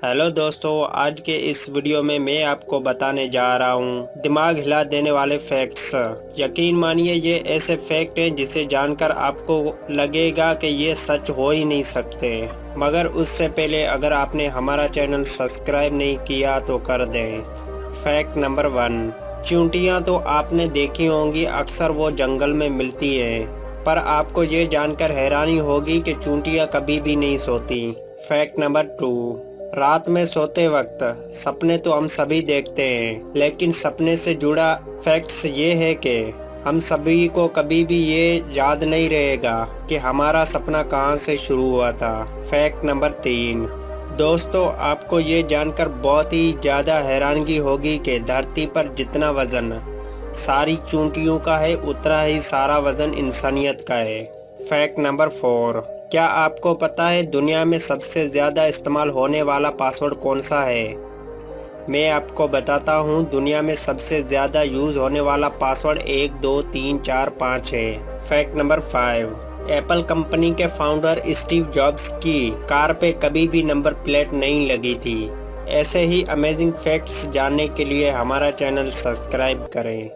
Hello दोस्तों, आज के इस वीडियो में मैं आपको बताने जा रहा हूँ दिमाग हिला देने वाले फैक्ट्स। यकीन मानिए ये ऐसे फैक्ट हैं जिसे जानकर आपको लगेगा कि ये सच हो ही नहीं सकते। मगर उससे पहले अगर आपने हमारा चैनल सब्सक्राइब नहीं किया तो कर दें। फैक्ट नंबर 1, चींटियाँ तो आपने देखी होंगी, अक्सर वो जंगल में मिलती हैं, पर आपको ये जानकर हैरानी होगी कि चींटियाँ कभी भी नहीं सोती। फैक्ट नंबर 2, रात में सोते वक्त सपने तो हम सभी देखते हैं, लेकिन सपने से जुड़ा फैक्ट्स ये है कि हम सभी को कभी भी ये याद नहीं रहेगा कि हमारा सपना कहाँ से शुरू हुआ था। फैक्ट नंबर 3, दोस्तों आपको ये जानकर बहुत ही ज़्यादा हैरानगी होगी कि धरती पर जितना वज़न सारी चींटियों का है, उतना ही सारा वज़न इंसानियत का है। फैक्ट नंबर 4, क्या आपको पता है दुनिया में सबसे ज़्यादा इस्तेमाल होने वाला पासवर्ड कौन सा है? मैं आपको बताता हूँ, दुनिया में सबसे ज़्यादा यूज़ होने वाला पासवर्ड 1 2 3 4 5 है। फैक्ट नंबर 5, एप्पल कंपनी के फाउंडर स्टीव जॉब्स की कार पे कभी भी नंबर प्लेट नहीं लगी थी। ऐसे ही अमेजिंग फैक्ट्स जानने के लिए हमारा चैनल सब्सक्राइब करें।